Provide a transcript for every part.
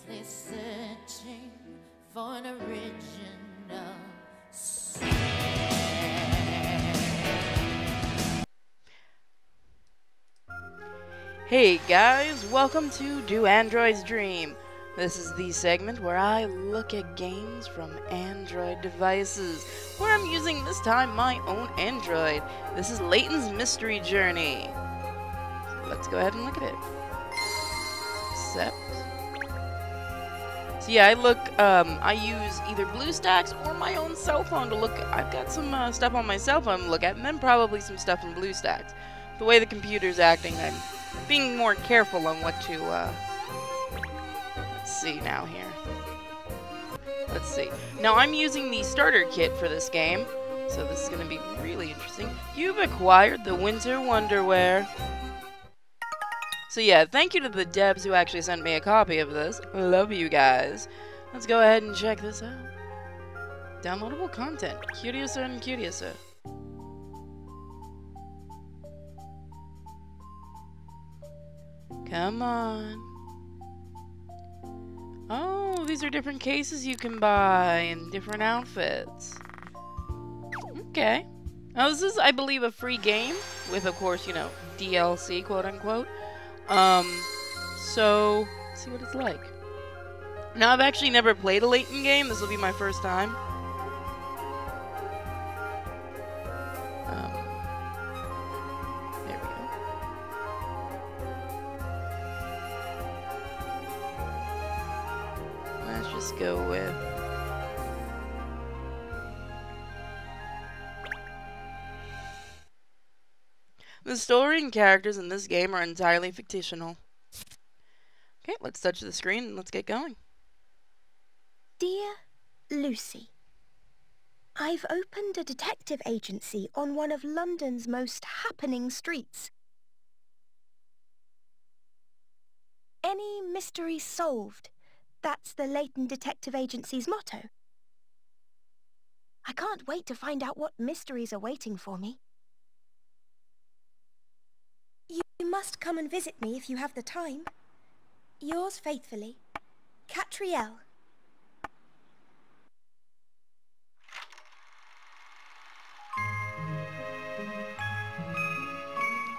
endlessly searching for an original sound. Hey guys, welcome to Do Androids Dream. This is the segment where I look at games from Android devices, where I'm using this time my own Android. This is Layton's Mystery Journey. So let's go ahead and look at it. Accept. So yeah, I use either BlueStacks or my own cell phone to look. I've got some stuff on my cell phone to look at, and then probably some stuff in BlueStacks. The way the computer's acting, I'm being more careful on what to, let's see now here. Let's see. Now I'm using the starter kit for this game, so this is going to be really interesting. You've acquired the Winter Wonderwear. So yeah, thank you to the devs who actually sent me a copy of this. I love you guys. Let's go ahead and check this out. Downloadable content. Curiouser and curiouser. Come on. Oh, these are different cases you can buy and different outfits. Okay. Now this is, I believe, a free game with, of course, you know, DLC, quote unquote. So let's see what it's like. Now I've actually never played a Layton game. This will be my first time. There we go. Let's just go with the story and characters in this game are entirely fictional. Okay, let's touch the screen and let's get going. Dear Lucy, I've opened a detective agency on one of London's most happening streets. Any mystery solved? That's the Layton Detective Agency's motto. I can't wait to find out what mysteries are waiting for me. You must come and visit me if you have the time. Yours faithfully, Katrielle.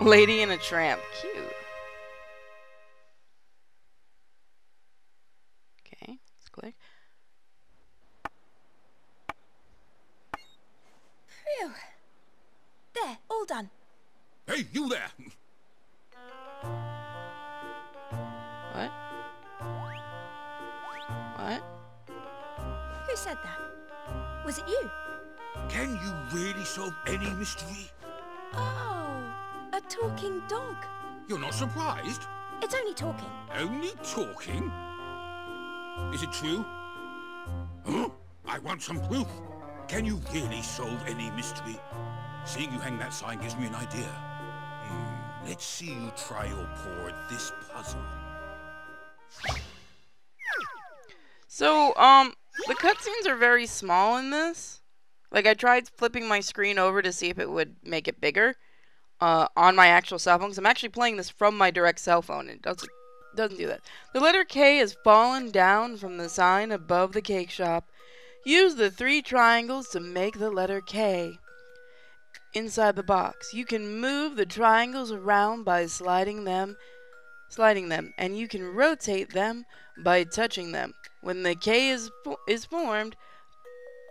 Lady and a Tramp. Cute. Okay, let's click. Phew. There, all done. Hey, you there! What? What? Who said that? Was it you? Can you really solve any mystery? Oh, a talking dog. You're not surprised? It's only talking. Only talking? Is it true? Huh? I want some proof. Can you really solve any mystery? Seeing you hang that sign gives me an idea. Let's see you try your paw at this puzzle. So, the cutscenes are very small in this. Like, I tried flipping my screen over to see if it would make it bigger, on my actual cell phone, because I'm actually playing this from my direct cell phone. It doesn't do that. The letter K has fallen down from the sign above the cake shop. Use the 3 triangles to make the letter K inside the box. You can move the triangles around by sliding them, and you can rotate them by touching them. When the K is formed,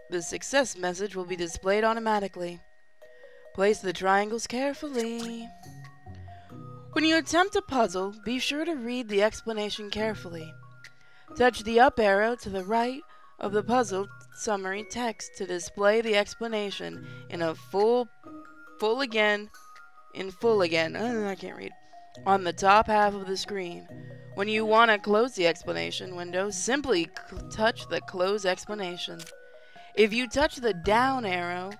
the success message will be displayed automatically. Place the triangles carefully. When you attempt a puzzle, be sure to read the explanation carefully. Touch the up arrow to the right of the puzzle summary text to display the explanation in a full again. I can't read. On the top half of the screen. When you want to close the explanation window, simply touch the close explanation. If you touch the down arrow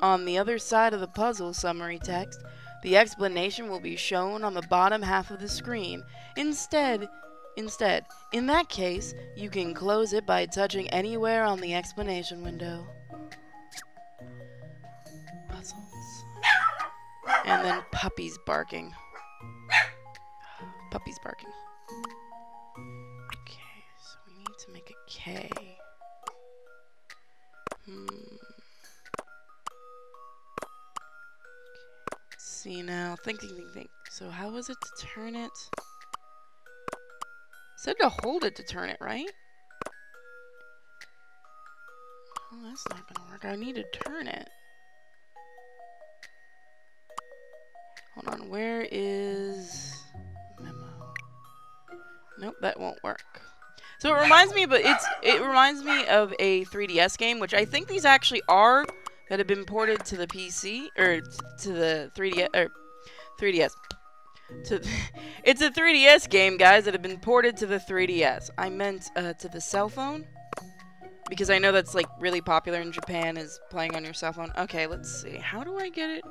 on the other side of the puzzle summary text, the explanation will be shown on the bottom half of the screen. Instead, in that case, you can close it by touching anywhere on the explanation window. Puzzles. And then puppies barking. Puppies barking. Okay, so K. Let's see now. Think. So how was it to turn it? Said to hold it to turn it, right? Oh, that's not gonna work. I need to turn it. Hold on. Where is memo? Nope, that won't work. So it reminds me, it reminds me of a 3DS game, which I think these actually are that have been ported to the PC or to the 3DS or 3DS. It's a 3DS game, guys, that have been ported to the 3DS. I meant to the cell phone because I know that's like really popular in Japan, is playing on your cell phone. Okay, let's see. How do I get it?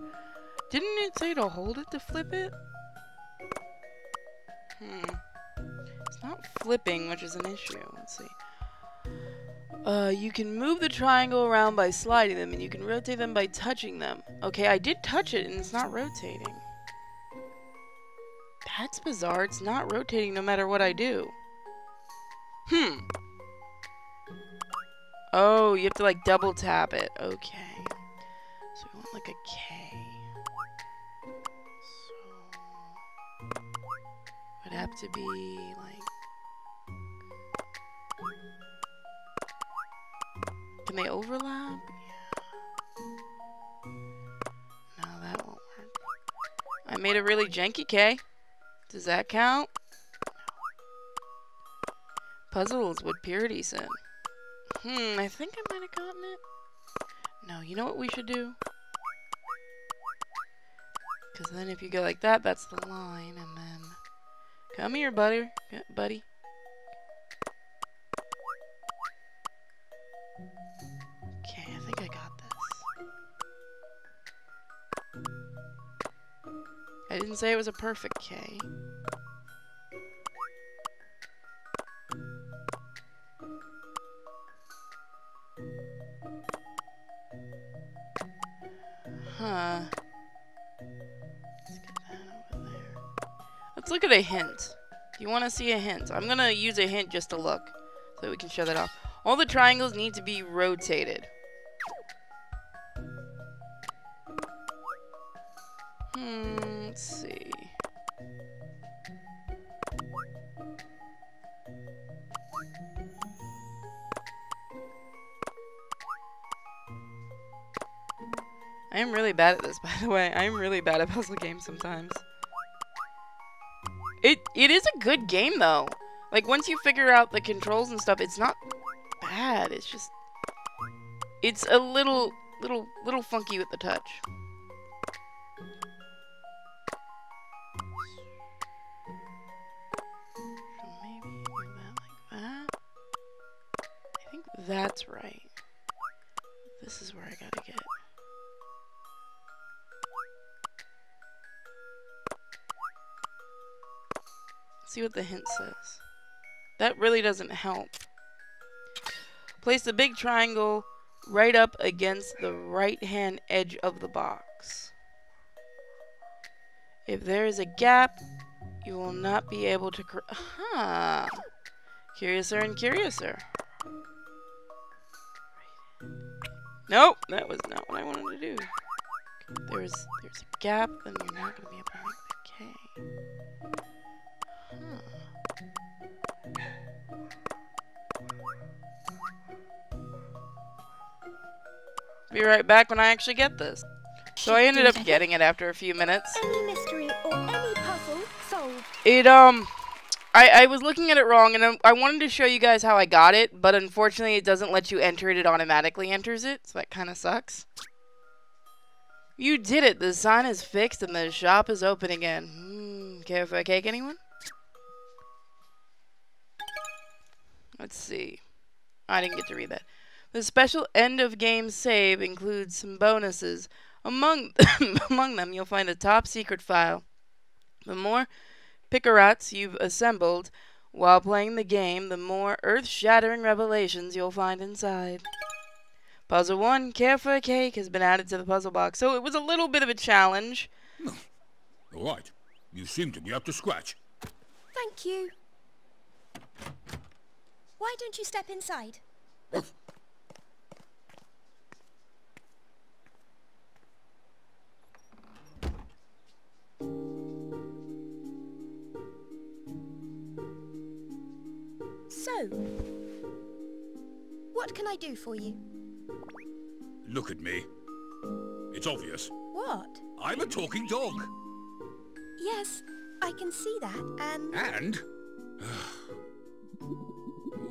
Didn't it say to hold it to flip it? It's not flipping, which is an issue. Let's see. You can move the triangle around by sliding them, and you can rotate them by touching them. Okay, I did touch it, and it's not rotating. That's bizarre. It's not rotating no matter what I do. Oh, you have to, like, double tap it. Okay. So we want, like, a K. So it would have to be, like... Can they overlap? Yeah. No, that won't work. I made a really janky K. Does that count? Puzzles with purity sin. I think I might have gotten it. No, you know what we should do? Because then if you go like that, that's the line, and then... Come here, buddy. Buddy. Okay, I think I got this. I didn't say it was a perfect K. Huh. Let's get that over there. Let's look at a hint. Do you want to see a hint? I'm going to use a hint just to look, so that we can show that off. All the triangles need to be rotated. Let's see. I am really bad at this, by the way. I am really bad at puzzle games sometimes. It is a good game, though. Like, once you figure out the controls and stuff, it's not bad. It's just... It's a little funky with the touch. So maybe do that like that. I think that's right. This is where I gotta get. See what the hint says. That really doesn't help. Place the big triangle right up against the right-hand edge of the box. If there is a gap, you will not be able to... Curiouser and curiouser. Nope, that was not what I wanted to do. There's a gap, then you're not going to be able to make the K. Be right back when I actually get this. So I ended up getting it after a few minutes. Any mystery or any puzzle solved. I was looking at it wrong, and I wanted to show you guys how I got it, but unfortunately it doesn't let you enter it. It automatically enters it, so that kind of sucks. You did it. The sign is fixed, and the shop is open again. Care for a cake, anyone? Let's see. I didn't get to read that. The special end-of-game save includes some bonuses. Among them, you'll find a top-secret file. The more picarats you've assembled while playing the game, the more earth-shattering revelations you'll find inside. Puzzle 1, Care for a Cake, has been added to the puzzle box, so it was a little bit of a challenge. All right. You seem to be up to scratch. Thank you. Why don't you step inside? So, what can I do for you? Look at me. It's obvious. What? I'm a talking dog. Yes, I can see that, and... And?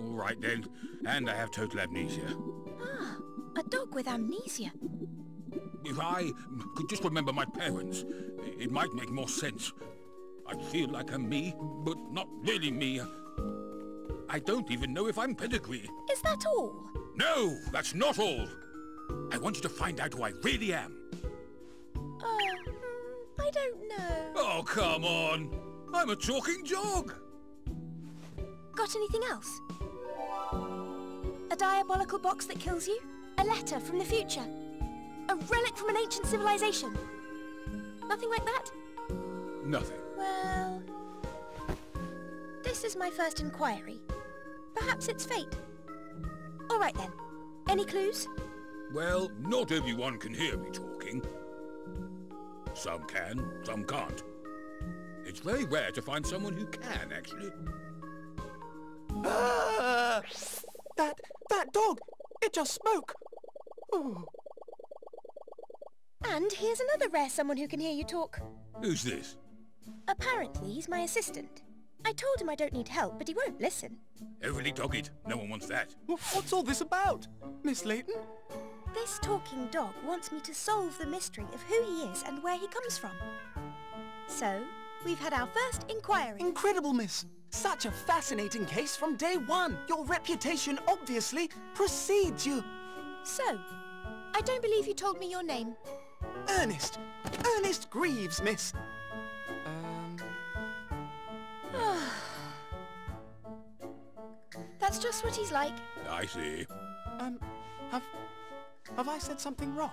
All right then. And I have total amnesia. Ah, a dog with amnesia. If I could just remember my parents, it might make more sense. I feel like I'm me, but not really me. I don't even know if I'm pedigree. Is that all? No, that's not all. I want you to find out who I really am. Oh, I don't know. Oh, come on. I'm a talking dog. Got anything else? A diabolical box that kills you? A letter from the future? A relic from an ancient civilization? Nothing like that? Nothing. Well, this is my first inquiry. Perhaps it's fate. All right then. Any clues? Well, not everyone can hear me talking. Some can, some can't. It's very rare to find someone who can, actually. That dog! It just spoke! Oh. And here's another rare someone who can hear you talk. Who's this? Apparently, he's my assistant. I told him I don't need help, but he won't listen. Overly dogged. No one wants that. What's all this about, Miss Layton? This talking dog wants me to solve the mystery of who he is and where he comes from. So, we've had our first inquiry. Incredible, miss. Such a fascinating case from day one. Your reputation obviously precedes you. So, I don't believe you told me your name. Ernest. Ernest Greaves, miss. That's just what he's like. I see. Have I said something wrong?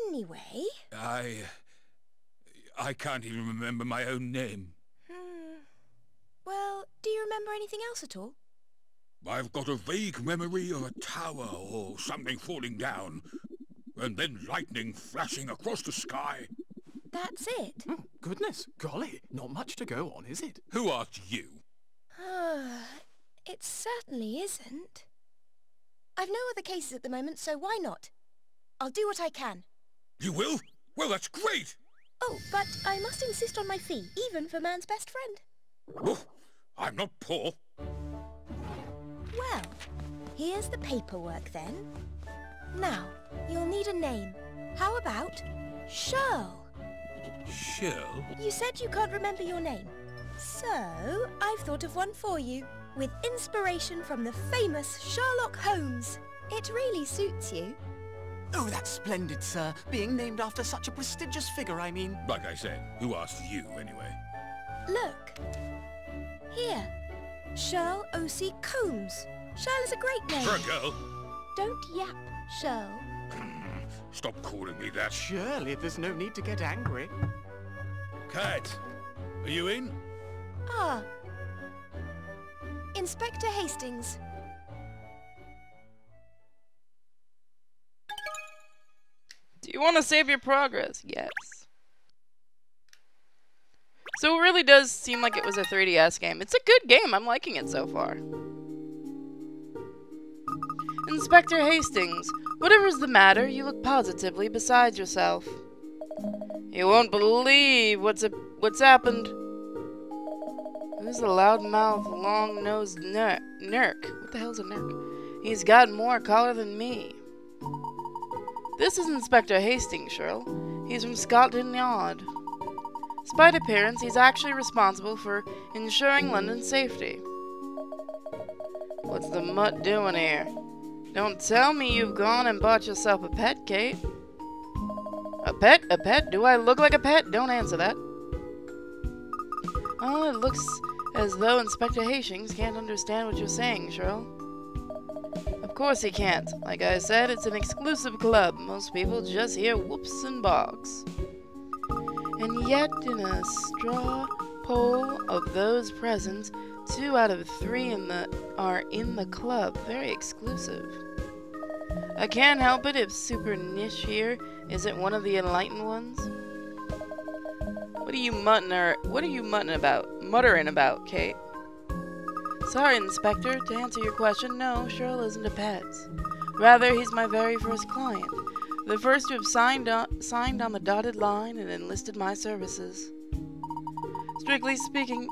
Anyway... I can't even remember my own name. Well, do you remember anything else at all? I've got a vague memory of a tower or something falling down, and then lightning flashing across the sky. That's it? Oh, goodness, golly, not much to go on, is it? Who asked you? It certainly isn't. I've no other cases at the moment, so why not? I'll do what I can. You will? Well, that's great! Oh, but I must insist on my fee, even for man's best friend. Oof, I'm not poor. Well, here's the paperwork then. Now, you'll need a name. How about Shirl? Shirl? You said you can't remember your name. So, I've thought of one for you, with inspiration from the famous Sherlock Holmes. It really suits you. Oh, that's splendid, sir. Being named after such a prestigious figure, I mean. Like I said, who asked you anyway? Look. Here. Shirl O.C. Combs. Shirl is a great name. For a girl? Don't yap, Shirl. Stop calling me that. Surely there's no need to get angry. Cat, are you in? Ah. Inspector Hastings. Do you want to save your progress? Yes. So it really does seem like it was a 3DS game. It's a good game. I'm liking it so far. Inspector Hastings, whatever's the matter, you look positively beside yourself. You won't believe what's happened. Who's the loudmouth, long-nosed nerk? What the hell's a nerk? He's got more collar than me. This is Inspector Hastings, Shirl. He's from Scotland Yard. Despite appearance, he's actually responsible for ensuring London's safety. What's the mutt doing here? Don't tell me you've gone and bought yourself a pet, Kate. A pet? A pet? Do I look like a pet? Don't answer that. Oh, it looks as though Inspector Hastings can't understand what you're saying, Shirl. Of course he can't. Like I said, it's an exclusive club. Most people just hear whoops and barks. And yet, in a straw poll of those present, 2 out of 3 are in the club. Very exclusive. I can't help it if Super Niche here isn't one of the enlightened ones. What are you muttering about, Kate? Sorry, Inspector. To answer your question, no, Cheryl isn't a pet. Rather, he's my very first client. The first to have signed on the dotted line and enlisted my services. Strictly speaking,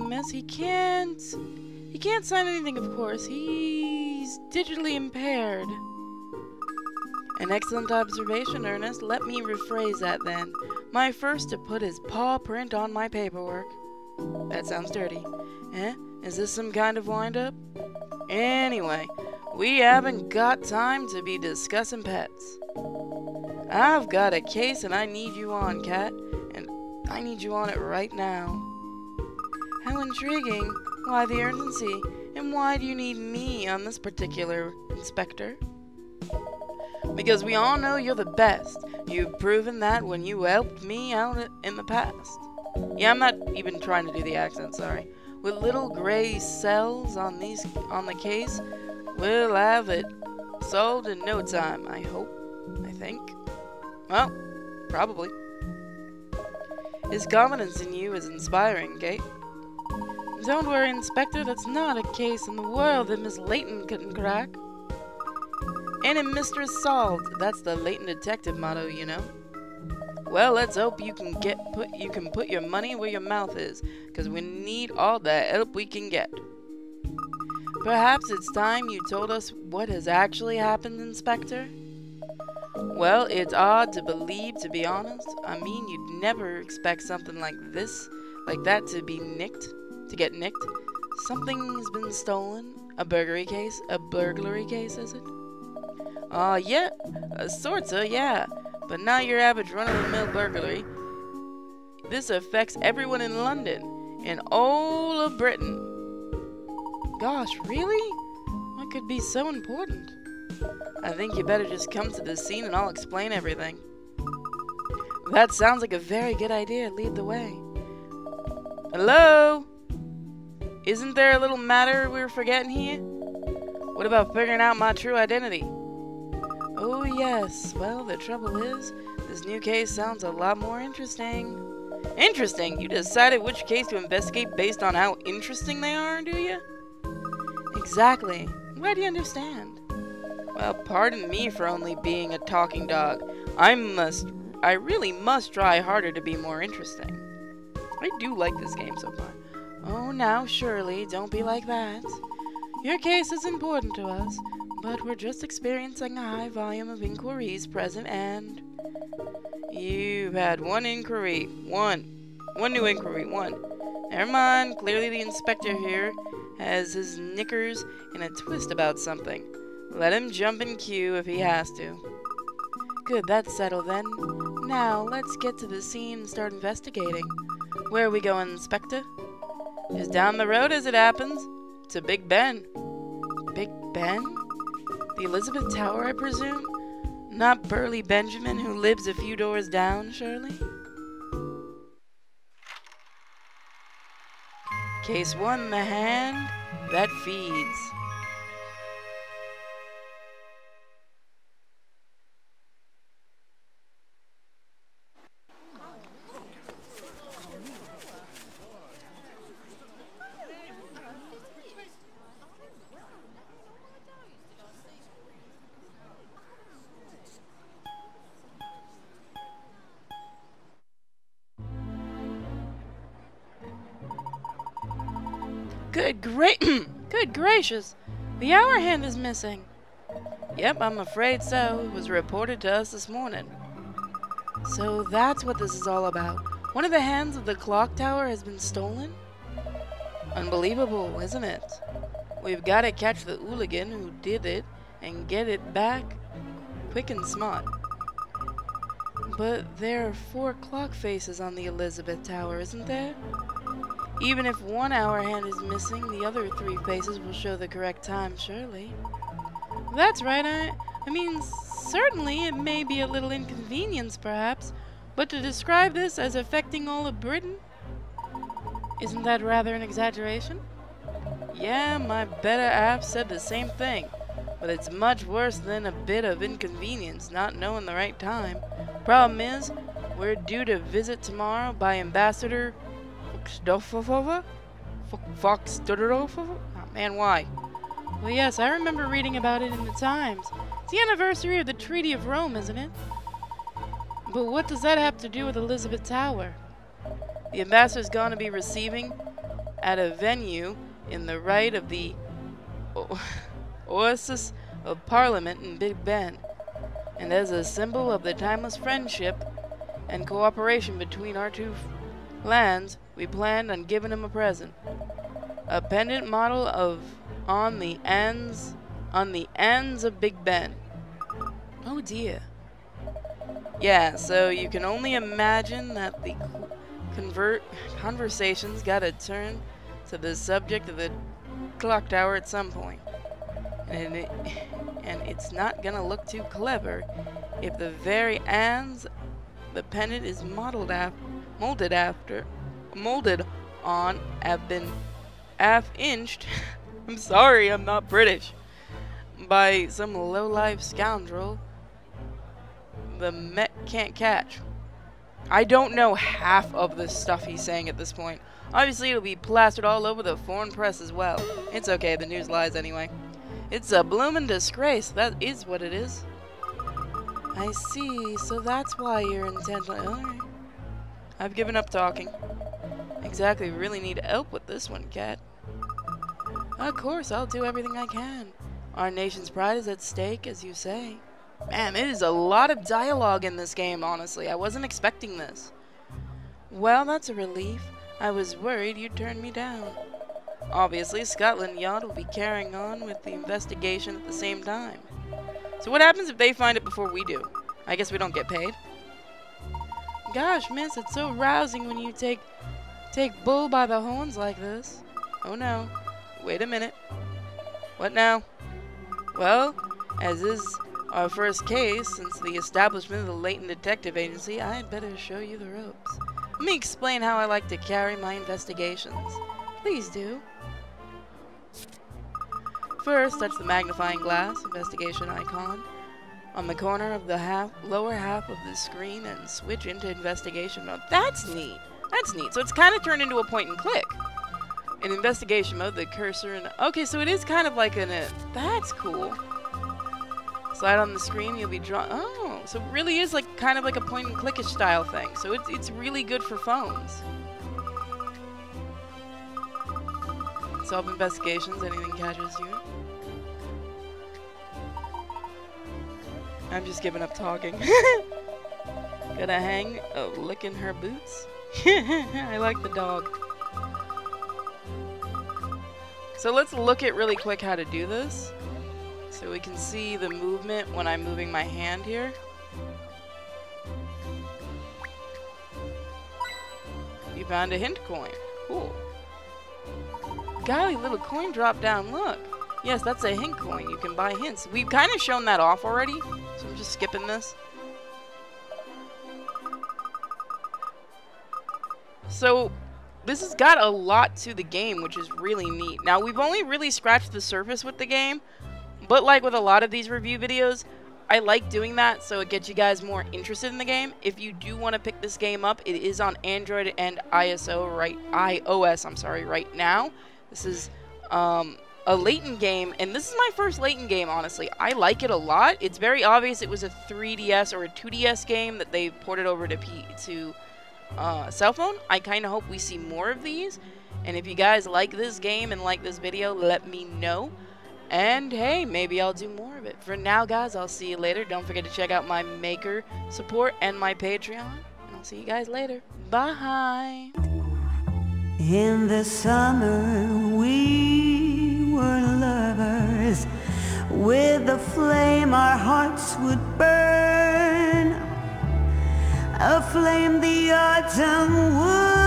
miss, he can't sign anything, of course. He's digitally impaired. An excellent observation, Ernest. Let me rephrase that then. My first to put his paw print on my paperwork. That sounds dirty. Eh? Is this some kind of wind-up? Anyway, we haven't got time to be discussing pets. I've got a case and I need you on, Kat. And I need you on it right now. How intriguing. Why the urgency? And why do you need me on this particular, Inspector? Because we all know you're the best. You've proven that when you helped me out in the past. Yeah, I'm not even trying to do the accent, sorry. With little gray cells on the case, we'll have it solved in no time, I hope. I think. Well, probably. His confidence in you is inspiring, Kate. Don't worry, Inspector, that's not a case in the world that Miss Layton couldn't crack. And a mistress solved. That's the Layton detective motto, you know. Well, let's hope you can put your money where your mouth is, because we need all the help we can get. Perhaps it's time you told us what has actually happened, Inspector? Well, it's odd to believe, to be honest. I mean, you'd never expect something like that to get nicked. Something's been stolen. A burglary case, is it? Yeah, sorta, yeah. But not your average run-of-the-mill burglary. This affects everyone in London, in all of Britain. Gosh, really? What could be so important? I think you better just come to the scene and I'll explain everything. That sounds like a very good idea. Lead the way. Hello? Isn't there a little matter we're forgetting here? What about figuring out my true identity? Oh yes, well the trouble is, this new case sounds a lot more interesting. Interesting? You decided which case to investigate based on how interesting they are, do you? Exactly. Why do you understand? Well, pardon me for only being a talking dog. I really must try harder to be more interesting. I do like this game so far. Oh, now, Shirley, don't be like that. Your case is important to us, but we're just experiencing a high volume of inquiries present, and you've had one inquiry. One new inquiry. Never mind. Clearly the inspector here has his knickers in a twist about something. Let him jump in queue if he has to. Good, that's settled then. Now, let's get to the scene and start investigating. Where are we going, Inspector? Just down the road as it happens. To Big Ben. Big Ben? The Elizabeth Tower, I presume? Not Burly Benjamin, who lives a few doors down, surely? Case 1, the hand that feeds. Good gracious! The hour hand is missing. Yep, I'm afraid so. It was reported to us this morning. So that's what this is all about. One of the hands of the clock tower has been stolen? Unbelievable, isn't it? We've got to catch the hooligan who did it and get it back quick and smart. But there are 4 clock faces on the Elizabeth Tower, isn't there? Even if 1 hour hand is missing, the other 3 faces will show the correct time, surely. That's right, I mean, certainly it may be a little inconvenience, perhaps, but to describe this as affecting all of Britain? Isn't that rather an exaggeration? Yeah, my better half said the same thing, but it's much worse than a bit of inconvenience not knowing the right time. Problem is, we're due to visit tomorrow by Ambassador Foxdorfova? Oh man, why? Well, yes, I remember reading about it in the Times. It's the anniversary of the Treaty of Rome, isn't it? But what does that have to do with Elizabeth Tower? The ambassador's going to be receiving at a venue in the right of the Oasis of Parliament in Big Ben, and as a symbol of the timeless friendship and cooperation between our two lands, we planned on giving him a present. A pendant model of on the ends of Big Ben. Oh dear. Yeah, so you can only imagine that the conversation's gotta turn to the subject of the clock tower at some point. And it's not gonna look too clever if the very ends the pendant is molded on have been half-inched I'm sorry, I'm not British, by some low-life scoundrel the Met can't catch. I don't know half of the stuff he's saying at this point. Obviously, it'll be plastered all over the foreign press as well. It's okay, the news lies anyway. It's a bloomin' disgrace, that is what it is. I see, so that's why you're intentionally... Alright. I've given up talking. Exactly, we really need help with this one, Cat. Of course, I'll do everything I can. Our nation's pride is at stake, as you say. Man, it is a lot of dialogue in this game, honestly. I wasn't expecting this. Well, that's a relief. I was worried you'd turn me down. Obviously, Scotland Yard will be carrying on with the investigation at the same time. So what happens if they find it before we do? I guess we don't get paid. Gosh, miss, it's so rousing when you take bull by the horns like this. Oh no. Wait a minute. What now? Well, as is our first case since the establishment of the Layton Detective Agency, I'd better show you the ropes. Let me explain how I like to carry my investigations. Please do. First, touch the magnifying glass investigation icon on the corner of the lower half of the screen and switch into investigation mode. That's neat. That's neat. So it's kind of turned into a point and click. In investigation mode, the cursor and... Okay, so it is kind of like that's cool. Slide on the screen, you'll be drawn... Oh, so it really is like kind of like a point and clickish style thing. So it's really good for phones. Solve investigations, anything catches you. I'm just giving up talking. Gonna hang licking her boots. I like the dog. So let's look at really quick how to do this. So we can see the movement when I'm moving my hand here. You found a hint coin. Cool. Golly, little coin drop down, look. Yes, that's a hint coin. You can buy hints. We've kind of shown that off already, so I'm just skipping this. So, this has got a lot to the game, which is really neat. Now, we've only really scratched the surface with the game, but like with a lot of these review videos, I like doing that so it gets you guys more interested in the game. If you do want to pick this game up, it is on Android and iOS, right now. This is a Layton game, and this is my first Layton game, honestly. I like it a lot. It's very obvious it was a 3DS or a 2DS game that they ported over to cell phone. I kind of hope we see more of these, and if you guys like this game and like this video, let me know, and hey, maybe I'll do more of it. For now, guys, I'll see you later. Don't forget to check out my Maker support and my Patreon, and I'll see you guys later. Bye! In the summer we were lovers, with a flame our hearts would burn, a flame the autumn would